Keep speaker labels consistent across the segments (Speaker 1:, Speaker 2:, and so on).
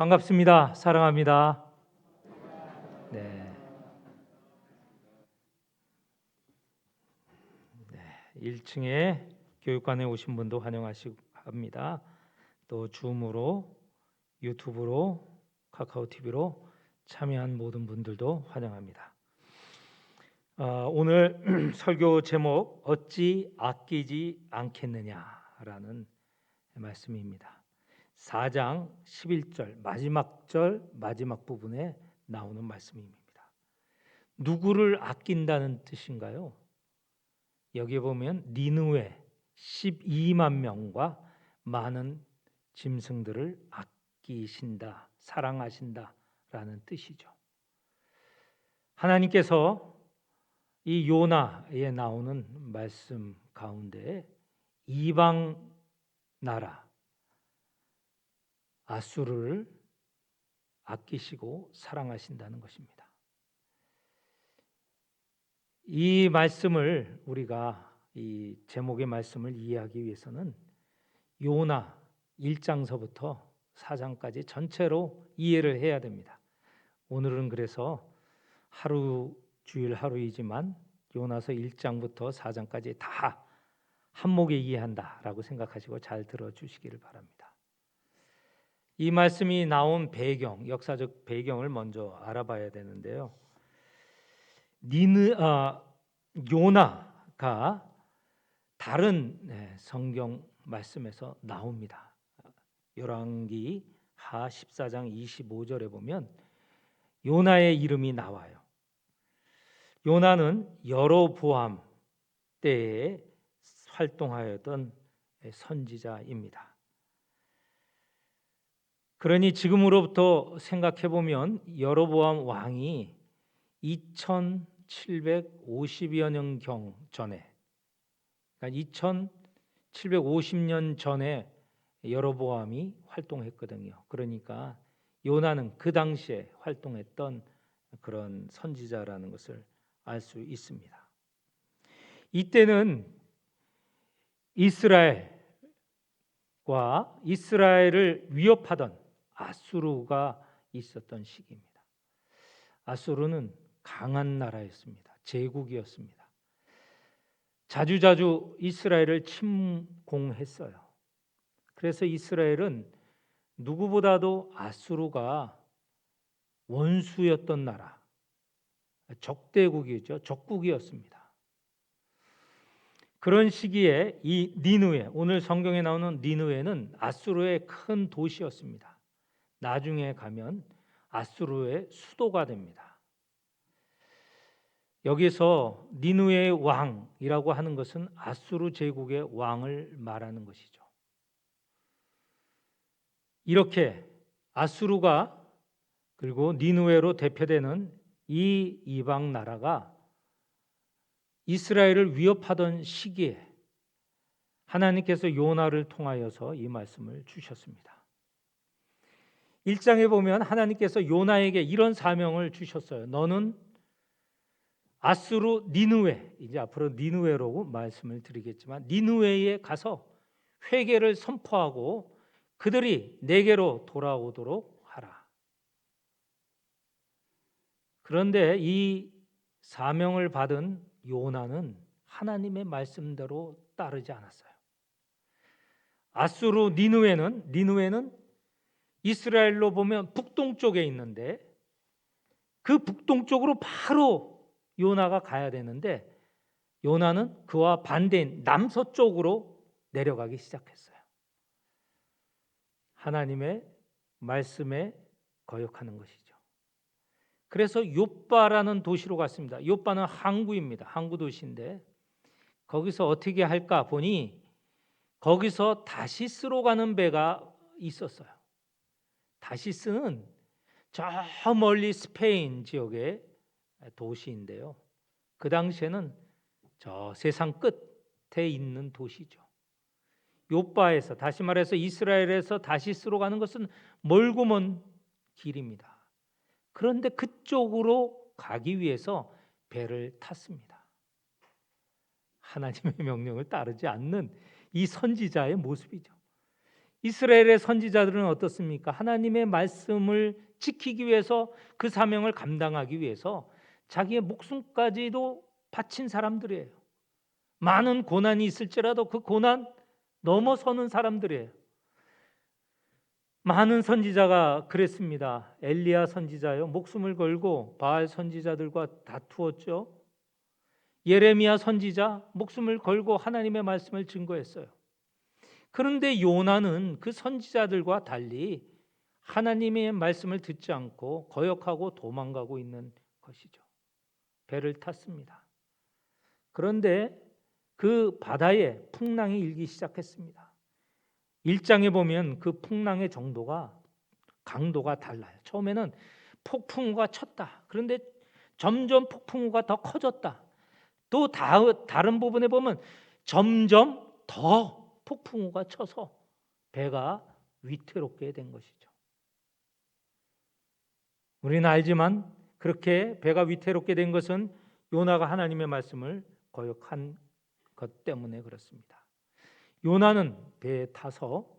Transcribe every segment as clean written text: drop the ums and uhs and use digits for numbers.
Speaker 1: 반갑습니다. 사랑합니다. 네. 1층에 교육관에 오신 분도 환영합니다. 또 줌으로, 유튜브로, 카카오 TV로 참여한 모든 분들도 환영합니다. 오늘 설교 제목 어찌 아끼지 않겠느냐라는 말씀입니다. 4장 11절 마지막 부분에 나오는 말씀입니다. 누구를 아낀다는 뜻인가요? 여기에 보면 니느웨 12만 명과 많은 짐승들을 아끼신다, 사랑하신다라는 뜻이죠. 하나님께서 이 요나에 나오는 말씀 가운데 이방 나라 아수르를 아끼시고 사랑하신다는 것입니다. 이 말씀을 우리가 이 제목의 말씀을 이해하기 위해서는 요나 1장서부터 4장까지 전체로 이해를 해야 됩니다. 오늘은 그래서 주일 하루이지만 요나서 1장부터 4장까지 다 한목에 이해한다라고 생각하시고 잘 들어주시기를 바랍니다. 이 말씀이 나온 배경, 역사적 배경을 먼저 알아봐야 되는데요. 요나가 다른 성경 말씀에서 나옵니다. 열왕기 하 14장 25절에 보면 요나의 이름이 나와요. 요나는 여로보암 때에 활동하였던 선지자입니다. 그러니 지금으로부터 생각해 보면 여로보암 왕이 2750여 년경 전에, 그러니까 2750년 전에 여로보암이 활동했거든요. 그러니까 요나는 그 당시에 활동했던 그런 선지자라는 것을 알 수 있습니다. 이때는 이스라엘을 위협하던 아수르가 있었던 시기입니다. 아수르는 강한 나라였습니다. 제국이었습니다. 자주자주 이스라엘을 침공했어요. 그래서 이스라엘은 누구보다도 아수르가 원수였던 나라, 적대국이죠. 적국이었습니다. 그런 시기에 이 니느웨, 오늘 성경에 나오는 니느웨는 아수르의 큰 도시였습니다. 나중에 가면 아수르의 수도가 됩니다. 여기서 니느웨의 왕이라고 하는 것은 아수르 제국의 왕을 말하는 것이죠. 이렇게 아수르가 그리고 니느웨로 대표되는 이 이방 나라가 이스라엘을 위협하던 시기에 하나님께서 요나를 통하여서 이 말씀을 주셨습니다. 1장에 보면 하나님께서 요나에게 이런 사명을 주셨어요. 너는 아수르 니느웨, 이제 앞으로 니느웨라고 말씀을 드리겠지만 니느웨에 가서 회개를 선포하고 그들이 내게로 돌아오도록 하라. 그런데 이 사명을 받은 요나는 하나님의 말씀대로 따르지 않았어요. 아수르 니느웨는 이스라엘로 보면 북동쪽에 있는데 그 북동쪽으로 바로 요나가 가야 되는데 요나는 그와 반대인 남서쪽으로 내려가기 시작했어요. 하나님의 말씀에 거역하는 것이죠. 그래서 욥바라는 도시로 갔습니다. 욥바는 항구입니다. 항구 도시인데 거기서 어떻게 할까 보니 거기서 다시스로 가는 배가 있었어요. 다시스는 저 멀리 스페인 지역의 도시인데요. 그 당시에는 저 세상 끝에 있는 도시죠. 욥바에서, 다시 말해서 이스라엘에서 다시스로 가는 것은 멀고 먼 길입니다. 그런데 그쪽으로 가기 위해서 배를 탔습니다. 하나님의 명령을 따르지 않는 이 선지자의 모습이죠. 이스라엘의 선지자들은 어떻습니까? 하나님의 말씀을 지키기 위해서, 그 사명을 감당하기 위해서 자기의 목숨까지도 바친 사람들이에요. 많은 고난이 있을지라도 그 고난 넘어서는 사람들이에요. 많은 선지자가 그랬습니다. 엘리야 선지자요, 목숨을 걸고 바알 선지자들과 다투었죠. 예레미야 선지자 목숨을 걸고 하나님의 말씀을 증거했어요. 그런데 요나는 그 선지자들과 달리 하나님의 말씀을 듣지 않고 거역하고 도망가고 있는 것이죠. 배를 탔습니다. 그런데 그 바다에 풍랑이 일기 시작했습니다. 1장에 보면 그 풍랑의 정도가, 강도가 달라요. 처음에는 폭풍우가 쳤다. 그런데 점점 폭풍우가 더 커졌다. 또 다른 부분에 보면 점점 더 폭풍우가 쳐서 배가 위태롭게 된 것이죠. 우리는 알지만 그렇게 배가 위태롭게 된 것은 요나가 하나님의 말씀을 거역한 것 때문에 그렇습니다. 요나는 배에 타서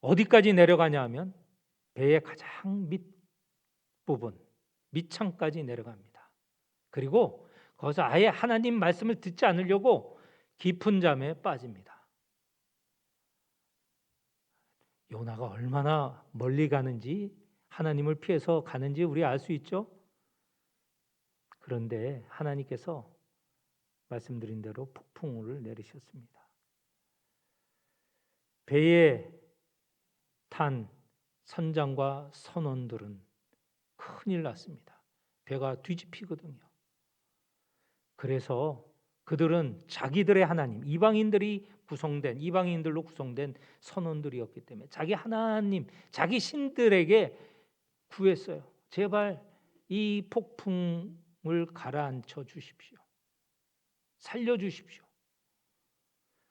Speaker 1: 어디까지 내려가냐 하면 배의 가장 밑부분, 밑창까지 내려갑니다. 그리고 거기서 아예 하나님 말씀을 듣지 않으려고 깊은 잠에 빠집니다. 요나가 얼마나 멀리 가는지, 하나님을 피해서 가는지 우리 알 수 있죠? 그런데 하나님께서 말씀드린 대로 폭풍우를 내리셨습니다. 배에 탄 선장과 선원들은 큰일 났습니다. 배가 뒤집히거든요. 그래서 그들은 자기들의 하나님, 이방인들로 구성된 선원들이었기 때문에 자기 하나님, 자기 신들에게 구했어요. 제발 이 폭풍을 가라앉혀 주십시오. 살려 주십시오.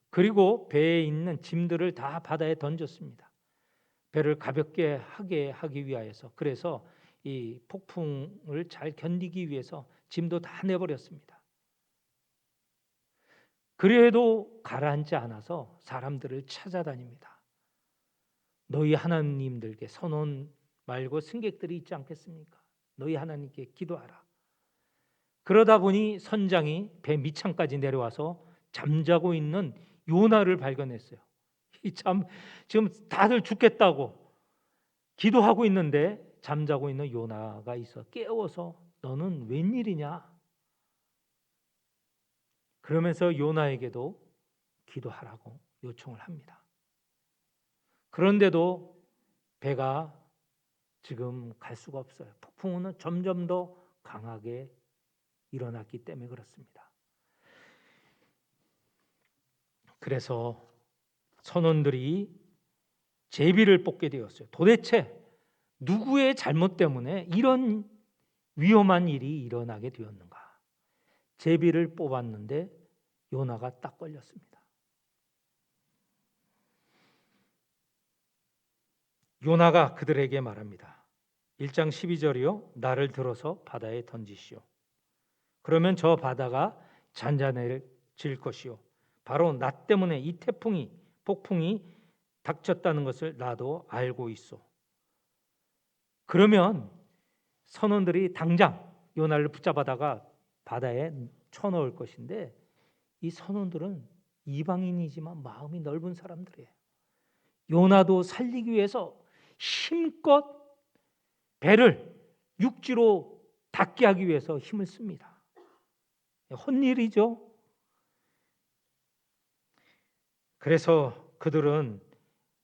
Speaker 1: 그리고 배에 있는 짐들을 다 바다에 던졌습니다. 배를 가볍게 하게 하기 위하여서. 그래서 이 폭풍을 잘 견디기 위해서 짐도 다 내버렸습니다. 그래도 가라앉지 않아서 사람들을 찾아다닙니다. 너희 하나님들께, 선원 말고 승객들이 있지 않겠습니까? 너희 하나님께 기도하라. 그러다 보니 선장이 배 밑창까지 내려와서 잠자고 있는 요나를 발견했어요. 지금 다들 죽겠다고 기도하고 있는데 잠자고 있는 요나가 있어 깨워서 너는 웬일이냐? 그러면서 요나에게도 기도하라고 요청을 합니다. 그런데도 배가 지금 갈 수가 없어요. 폭풍우는 점점 더 강하게 일어났기 때문에 그렇습니다. 그래서 선원들이 제비를 뽑게 되었어요. 도대체 누구의 잘못 때문에 이런 위험한 일이 일어나게 되었는가? 제비를 뽑았는데 요나가 딱 걸렸습니다. 요나가 그들에게 말합니다. 1장 12절이요. 나를 들어서 바다에 던지시오. 그러면 저 바다가 잔잔해질 것이요. 바로 나 때문에 이 폭풍이 닥쳤다는 것을 나도 알고 있어. 그러면 선원들이 당장 요나를 붙잡아다가 바다에 쳐넣을 것인데, 이 선원들은 이방인이지만 마음이 넓은 사람들이에요. 요나도 살리기 위해서 힘껏 배를 육지로 닿게 하기 위해서 힘을 씁니다. 헛일이죠. 그래서 그들은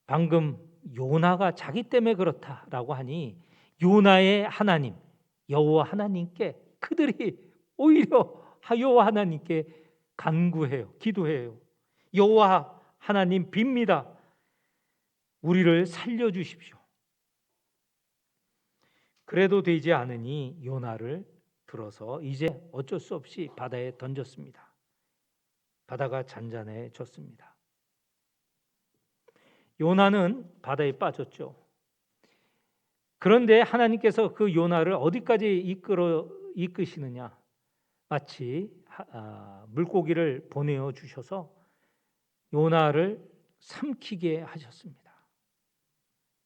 Speaker 1: 방금 요나가 자기 때문에 그렇다라고 하니 요나의 하나님 여호와 하나님께 그들이 오히려 여호와 하나님께 간구해요. 기도해요. 여호와 하나님 빕니다. 우리를 살려주십시오. 그래도 되지 않으니 요나를 들어서 이제 어쩔 수 없이 바다에 던졌습니다. 바다가 잔잔해졌습니다. 요나는 바다에 빠졌죠. 그런데 하나님께서 그 요나를 어디까지 이끄시느냐? 마치 물고기를 보내어 주셔서 요나를 삼키게 하셨습니다.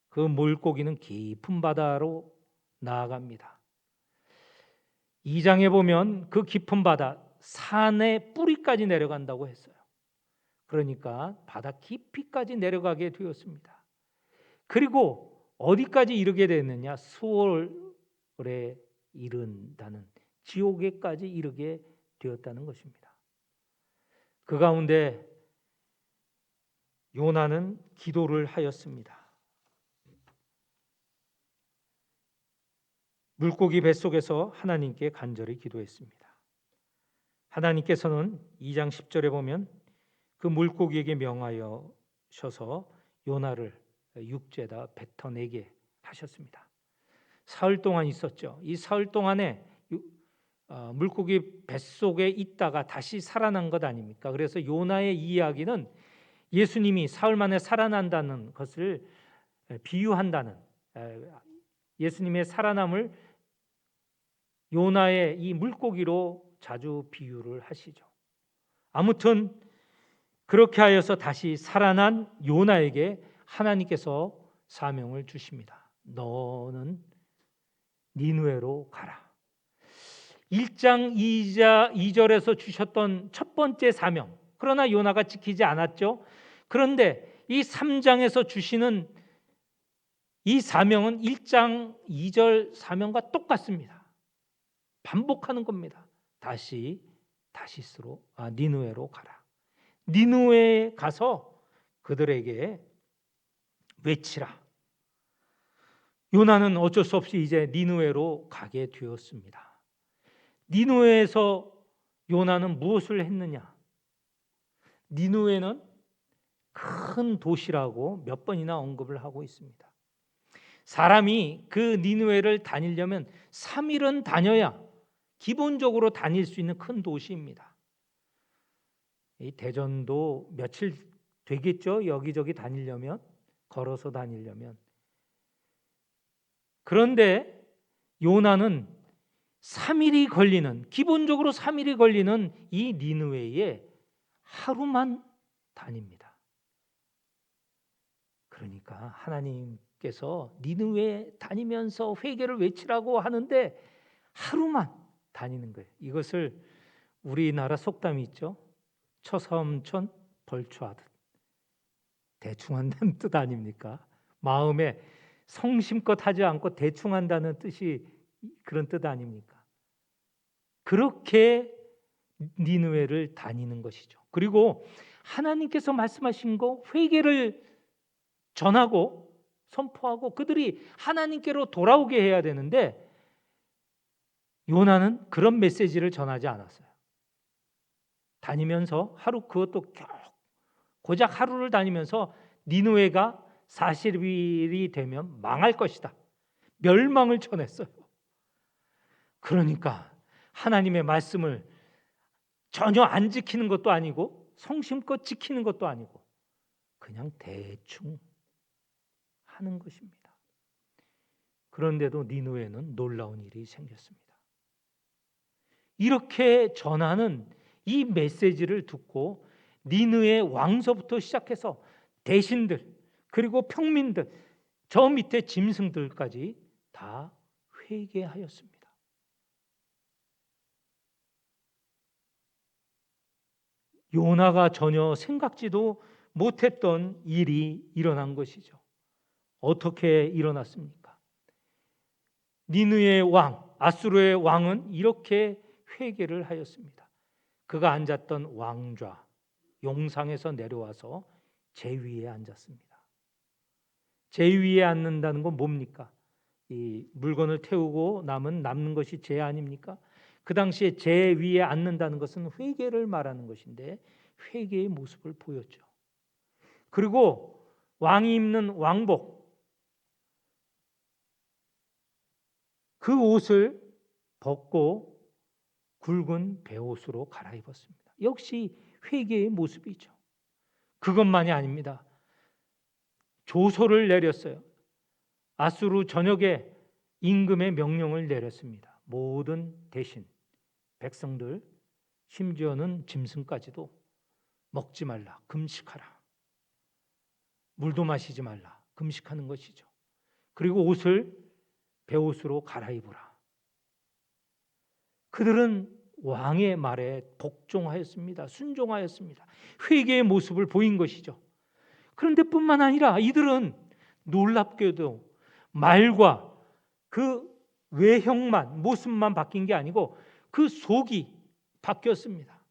Speaker 1: 그 물고기는 깊은 바다로 나아갑니다. 2장에 보면 그 깊은 바다, 산의 뿌리까지 내려간다고 했어요. 그러니까 바다 깊이까지 내려가게 되었습니다. 그리고 어디까지 이르게 됐느냐? 수월에 이른다는, 지옥에까지 이르게 되었다는 것입니다. 그 가운데 요나는 기도를 하였습니다. 물고기 뱃속에서 하나님께 간절히 기도했습니다. 하나님께서는 2장 10절에 보면 그 물고기에게 명하여셔서 요나를 육지에다 뱉어내게 하셨습니다. 사흘 동안 있었죠. 이 사흘 동안에 물고기 뱃속에 있다가 다시 살아난 것 아닙니까? 그래서 요나의 이야기는 예수님이 사흘 만에 살아난다는 것을 비유한다는, 예수님의 살아남을 요나의 이 물고기로 자주 비유를 하시죠. 아무튼 그렇게 하여서 다시 살아난 요나에게 하나님께서 사명을 주십니다. 너는 니느웨로 가라. 1장 2절에서 주셨던 첫 번째 사명, 그러나 요나가 지키지 않았죠. 그런데 이 3장에서 주시는 이 사명은 1장 2절 사명과 똑같습니다. 반복하는 겁니다. 다시 니느웨로 가라. 니느웨에 가서 그들에게 외치라. 요나는 어쩔 수 없이 이제 니느웨로 가게 되었습니다. 니느웨에서 요나는 무엇을 했느냐? 니느웨는 큰 도시라고 몇 번이나 언급을 하고 있습니다. 사람이 그 니느웨를 다니려면 3일은 다녀야 기본적으로 다닐 수 있는 큰 도시입니다. 이 대전도 며칠 되겠죠? 여기저기 다니려면, 걸어서 다니려면. 그런데 요나는 3일이 걸리는, 기본적으로 3일이 걸리는 이 니느웨에 하루만 다닙니다. 그러니까 하나님께서 니느웨에 다니면서 회개를 외치라고 하는데 하루만 다니는 거예요. 이것을 우리나라 속담이 있죠. 처섬천 벌초하듯. 대충 한다는 뜻 아닙니까? 마음에 성심껏 하지 않고 대충 한다는 뜻이 그런 뜻 아닙니까? 그렇게 니느웨를 다니는 것이죠. 그리고 하나님께서 말씀하신 거 회개를 전하고 선포하고 그들이 하나님께로 돌아오게 해야 되는데 요나는 그런 메시지를 전하지 않았어요. 다니면서 하루, 그것도 고작 하루를 다니면서 니느웨가 40일이 되면 망할 것이다. 멸망을 전했어요. 그러니까 하나님의 말씀을 전혀 안 지키는 것도 아니고 성심껏 지키는 것도 아니고 그냥 대충 하는 것입니다. 그런데도 니느웨는 놀라운 일이 생겼습니다. 이렇게 전하는 이 메시지를 듣고 니느웨 왕서부터 시작해서 대신들 그리고 평민들 저 밑에 짐승들까지 다 회개하였습니다. 요나가 전혀 생각지도 못했던 일이 일어난 것이죠. 어떻게 일어났습니까? 니느웨의 왕, 아수르의 왕은 이렇게 회개를 하였습니다. 그가 앉았던 왕좌, 용상에서 내려와서 제위에 앉았습니다. 제위에 앉는다는 건 뭡니까? 이 물건을 태우고 남는 것이 제 아닙니까? 그 당시에 제위에 앉는다는 것은 회개를 말하는 것인데 회개의 모습을 보였죠. 그리고 왕이 입는 왕복, 그 옷을 벗고 굵은 베옷으로 갈아입었습니다. 역시 회개의 모습이죠. 그것만이 아닙니다. 조서를 내렸어요. 아수르 전역에 임금의 명령을 내렸습니다. 모든 대신, 백성들, 심지어는 짐승까지도 먹지 말라, 금식하라. 물도 마시지 말라. 금식하는 것이죠. 그리고 옷을 베옷으로 갈아입으라. 그들은 왕의 말에 복종하였습니다. 순종하였습니다. 회개의 모습을 보인 것이죠. 그런데 뿐만 아니라 이들은 놀랍게도 말과 그 외형만, 모습만 바뀐 게 아니고 그 속이 바뀌었습니다.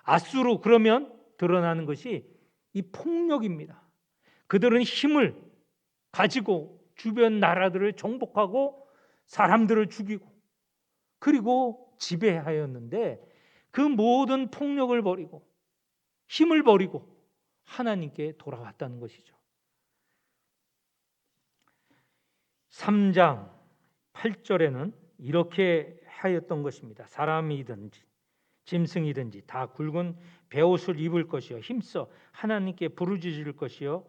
Speaker 1: 아수르 그러면 드러나는 것이 이 폭력입니다. 그들은 힘을 가지고 주변 나라들을 정복하고 사람들을 죽이고 그리고 지배하였는데 그 모든 폭력을 버리고 힘을 버리고 하나님께 돌아왔다는 것이죠. 3장 8절에는 이렇게 하였던 것입니다. 사람이든지 짐승이든지 다 굵은 베옷을 입을 것이요 힘써 하나님께 부르짖을 것이요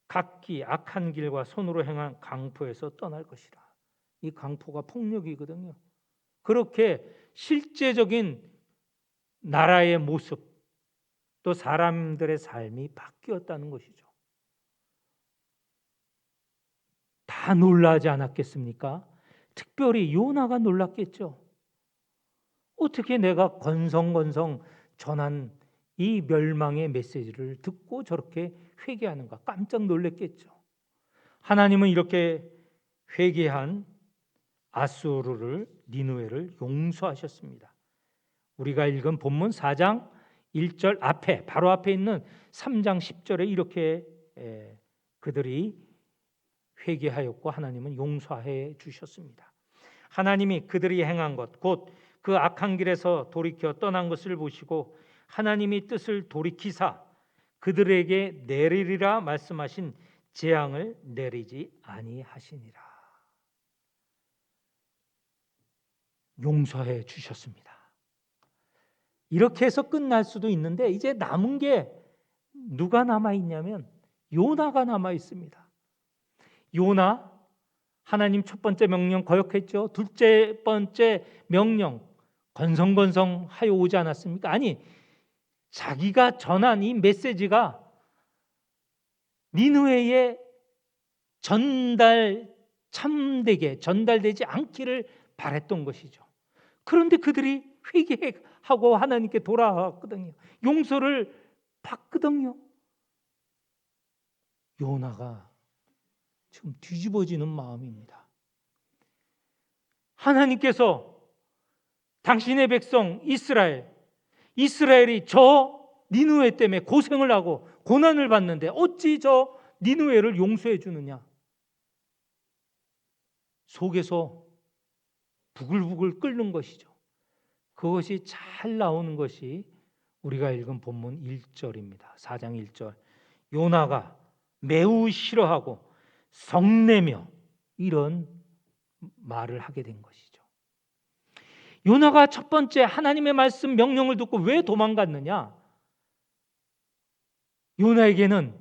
Speaker 1: 각기 악한 길과 손으로 행한 강포에서 떠날 것이라. 이 강포가 폭력이거든요. 그렇게 실제적인 나라의 모습 또 사람들의 삶이 바뀌었다는 것이죠. 다 놀라지 않았겠습니까? 특별히 요나가 놀랐겠죠. 어떻게 내가 건성건성 전한 이 멸망의 메시지를 듣고 저렇게 회개하는가 깜짝 놀랐겠죠. 하나님은 이렇게 회개한 아수르를 니느웨를 용서하셨습니다. 우리가 읽은 본문 4장 1절 앞에 바로 앞에 있는 3장 10절에 이렇게 그들이 회개하였고 하나님은 용서해 주셨습니다. 하나님이 그들이 행한 것 곧 그 악한 길에서 돌이켜 떠난 것을 보시고 하나님이 뜻을 돌이키사 그들에게 내리리라 말씀하신 재앙을 내리지 아니하시니라. 용서해 주셨습니다. 이렇게 해서 끝날 수도 있는데 이제 남은 게 누가 남아 있냐면 요나가 남아 있습니다. 요나 하나님 첫 번째 명령 거역했죠. 둘째 번째 명령 건성건성하여 오지 않았습니까? 아니 자기가 전한 이 메시지가 니느웨에 참되게 전달되지 않기를 바랬던 것이죠. 그런데 그들이 회개하고 하나님께 돌아왔거든요. 용서를 받거든요. 요나가 지금 뒤집어지는 마음입니다. 하나님께서 당신의 백성 이스라엘이 저 니느웨 때문에 고생을 하고 고난을 받는데 어찌 저 니느웨를 용서해 주느냐? 속에서 부글부글 끓는 것이죠. 그것이 잘 나오는 것이 우리가 읽은 본문 1절입니다. 4장 1절. 요나가 매우 싫어하고 성내며 이런 말을 하게 된 것이죠. 요나가 첫 번째 하나님의 말씀 명령을 듣고 왜 도망갔느냐? 요나에게는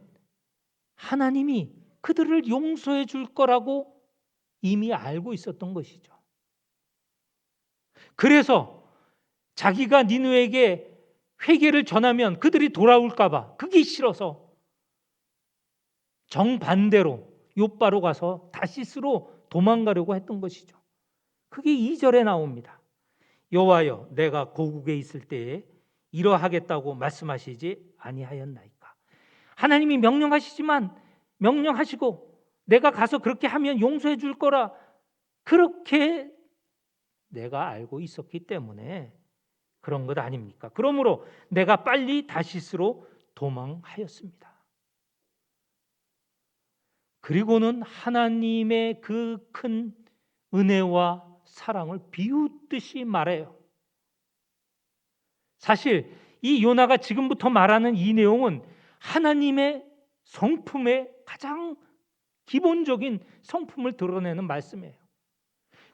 Speaker 1: 하나님이 그들을 용서해 줄 거라고 이미 알고 있었던 것이죠. 그래서 자기가 니느웨에게 회개를 전하면 그들이 돌아올까 봐 그게 싫어서 정반대로 욥바로 가서 다시스로 도망가려고 했던 것이죠. 그게 2절에 나옵니다. 여호와여 내가 고국에 있을 때에 이러하겠다고 말씀하시지 아니하였나이까. 하나님이 명령하시고 내가 가서 그렇게 하면 용서해 줄 거라 그렇게 내가 알고 있었기 때문에 그런 것 아닙니까? 그러므로 내가 빨리 다시스로 도망하였습니다. 그리고는 하나님의 그 큰 은혜와 사랑을 비웃듯이 말해요. 사실 이 요나가 지금부터 말하는 이 내용은 하나님의 성품의 가장 기본적인 성품을 드러내는 말씀이에요.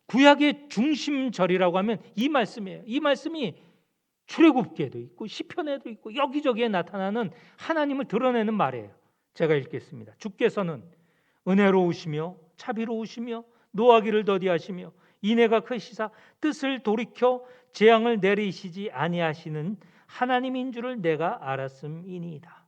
Speaker 1: 구약의 중심절이라고 하면 이 말씀이에요. 이 말씀이 출애굽기에도 있고 시편에도 있고 여기저기에 나타나는 하나님을 드러내는 말이에요. 제가 읽겠습니다. 주께서는 은혜로우시며 자비로우시며 노하기를 더디하시며 인애가 크시사 뜻을 돌이켜 재앙을 내리시지 아니하시는 하나님인 줄을 내가 알았음이니이다.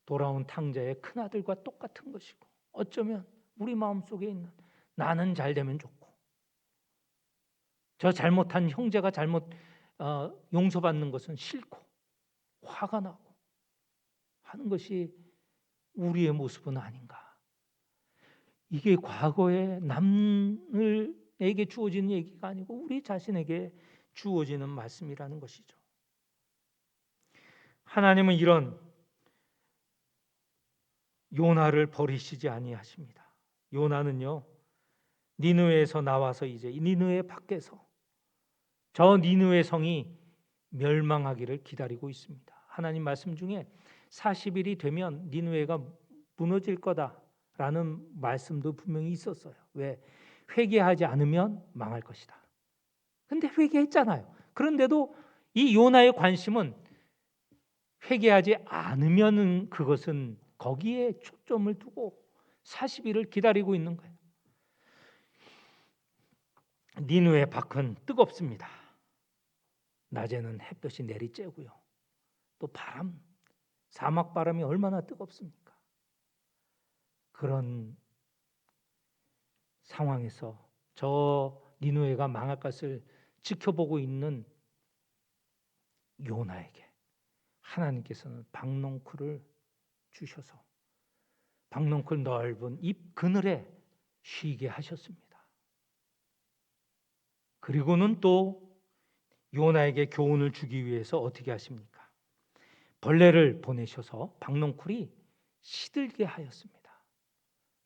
Speaker 1: 돌아온 탕자의 큰아들과 똑같은 것이고, 어쩌면 우리 마음속에 있는 나는 잘 되면 좋고, 저 잘못한 형제가 용서받는 것은 싫고 화가 나고 하는 것이 우리의 모습은 아닌가. 이게 과거에 남에게 주어지는 얘기가 아니고 우리 자신에게 주어지는 말씀이라는 것이죠. 하나님은 이런 요나를 버리시지 아니하십니다. 요나는요, 니느웨에서 나와서 이제 니느웨 밖에서 저 니느웨 성이 멸망하기를 기다리고 있습니다. 하나님 말씀 중에 40일이 되면 니느웨가 무너질 거다라는 말씀도 분명히 있었어요. 왜? 회개하지 않으면 망할 것이다. 근데 회개했잖아요. 그런데도 이 요나의 관심은 회개하지 않으면은 그것은 거기에 초점을 두고 40일을 기다리고 있는 거예요. 니느웨 밖은 뜨겁습니다. 낮에는 햇볕이 내리쬐고요. 또 사막 바람이 얼마나 뜨겁습니까? 그런 상황에서 저 니느웨가 망할 것을 지켜보고 있는 요나에게 하나님께서는 박농쿨을 주셔서 박농쿨 넓은 잎 그늘에 쉬게 하셨습니다. 그리고는 또 요나에게 교훈을 주기 위해서 어떻게 하십니까? 벌레를 보내셔서 박농쿨이 시들게 하였습니다.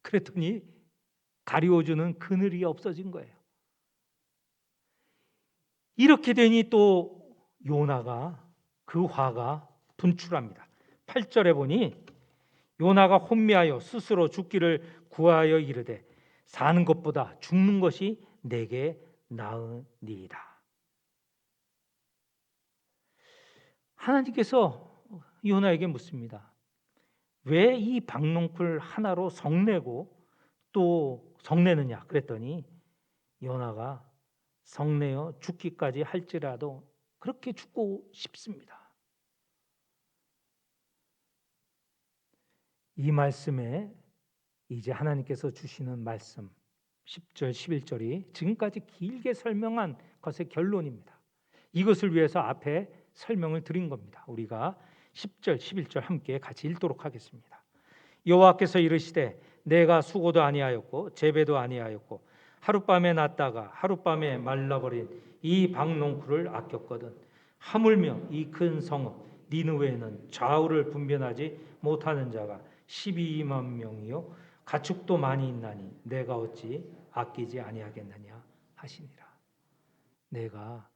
Speaker 1: 그랬더니 가리워주는 그늘이 없어진 거예요. 이렇게 되니 또 요나가 그 화가 분출합니다. 8절에 보니 요나가 혼미하여 스스로 죽기를 구하여 이르되 사는 것보다 죽는 것이 내게 나으니이다. 하나님께서 요나에게 묻습니다. 왜 이 박농쿨 하나로 성내고 또 성내느냐 그랬더니 요나가 성내어 죽기까지 할지라도 그렇게 죽고 싶습니다. 이 말씀에 이제 하나님께서 주시는 말씀 10절 11절이 지금까지 길게 설명한 것의 결론입니다. 이것을 위해서 앞에 설명을 드린 겁니다. 우리가 10절 11절 함께 같이 읽도록 하겠습니다. 여호와께서 이르시되 내가 수고도 아니하였고 재배도 아니하였고 하룻밤에 났다가 하룻밤에 말라버린 이 박농쿨을 아꼈거든 하물며 이 큰 성읍 니느웨에는 좌우를 분별하지 못하는 자가 12만 명이요 가축도 많이 있나니 내가 어찌 아끼지 아니하겠느냐 하시니라. 내가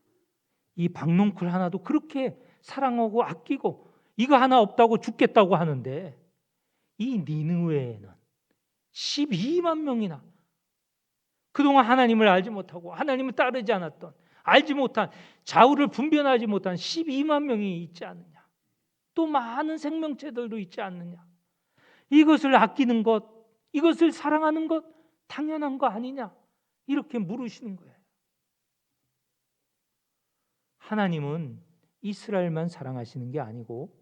Speaker 1: 이 박농쿨 하나도 그렇게 사랑하고 아끼고 이거 하나 없다고 죽겠다고 하는데 이 니느웨에는 12만 명이나 그동안 하나님을 알지 못하고 하나님을 따르지 않았던 알지 못한 좌우를 분별하지 못한 12만 명이 있지 않느냐. 또 많은 생명체들도 있지 않느냐. 이것을 아끼는 것, 이것을 사랑하는 것 당연한 거 아니냐. 이렇게 물으시는 거예요. 하나님은 이스라엘만 사랑하시는 게 아니고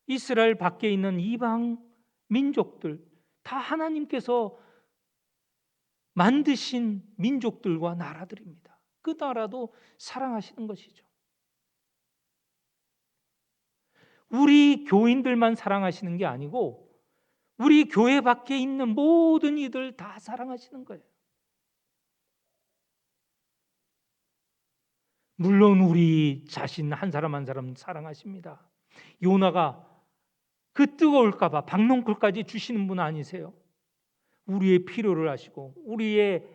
Speaker 1: 이스라엘 밖에 있는 이방 민족들 다 하나님께서 만드신 민족들과 나라들입니다. 그 나라도 사랑하시는 것이죠. 우리 교인들만 사랑하시는 게 아니고 우리 교회 밖에 있는 모든 이들 다 사랑하시는 거예요. 물론 우리 자신 한 사람 한 사람 사랑하십니다. 요나가 그 뜨거울까 봐 박농쿨까지 주시는 분 아니세요? 우리의 필요를 아시고 우리의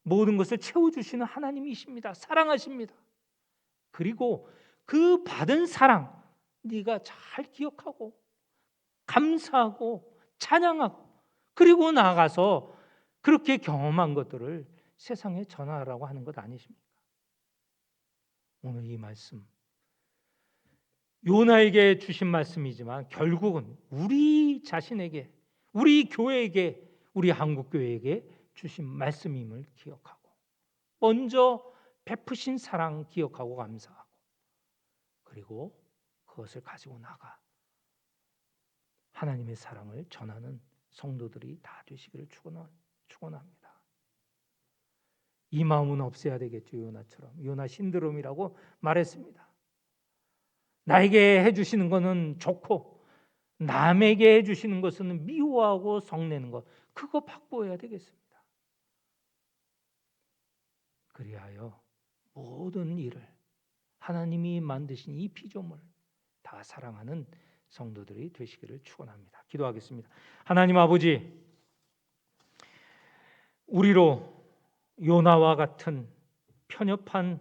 Speaker 1: 모든 것을 채워주시는 하나님이십니다. 사랑하십니다. 그리고 그 받은 사랑 네가 잘 기억하고 감사하고 찬양하고 그리고 나가서 그렇게 경험한 것들을 세상에 전하라고 하는 것 아니십니까? 오늘 이 말씀 요나에게 주신 말씀이지만 결국은 우리 자신에게 우리 교회에게 우리 한국교회에게 주신 말씀임을 기억하고 먼저 베푸신 사랑 기억하고 감사하고 그리고 그것을 가지고 나가 하나님의 사랑을 전하는 성도들이 다 되시기를 축원합니다. 이 마음은 없애야 되겠죠. 요나처럼. 요나 신드롬이라고 말했습니다. 나에게 해주시는 것은 좋고 남에게 해주시는 것은 미워하고 성내는 것, 그거 바꿔야 되겠습니다. 그리하여 모든 일을 하나님이 만드신 이 피조물 다 사랑하는 성도들이 되시기를 축원합니다. 기도하겠습니다. 하나님 아버지, 우리로 요나와 같은 편협한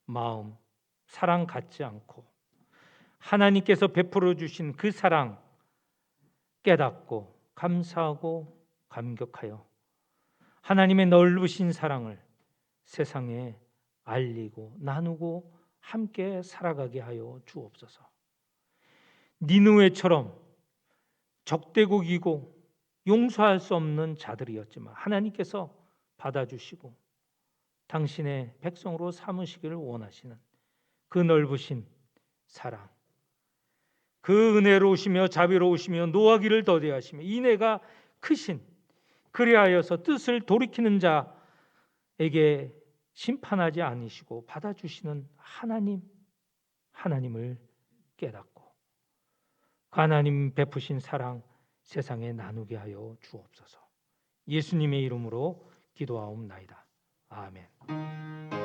Speaker 1: 마음, 사랑 갖지 않고 하나님께서 베풀어 주신 그 사랑 깨닫고 감사하고 감격하여 하나님의 넓으신 사랑을 세상에 알리고 나누고 함께 살아가게 하여 주옵소서. 니느웨처럼 적대국이고 용서할 수 없는 자들이었지만 하나님께서 받아주시고 당신의 백성으로 삼으시기를 원하시는 그 넓으신 사랑, 그 은혜로우시며 자비로우시며 노하기를 더디하시며 인애가 크신, 그리하여서 뜻을 돌이키는 자에게 심판하지 않으시고 받아주시는 하나님을 깨닫고 그 하나님 베푸신 사랑 세상에 나누게 하여 주옵소서. 예수님의 이름으로 기도하옵나이다. 아멘.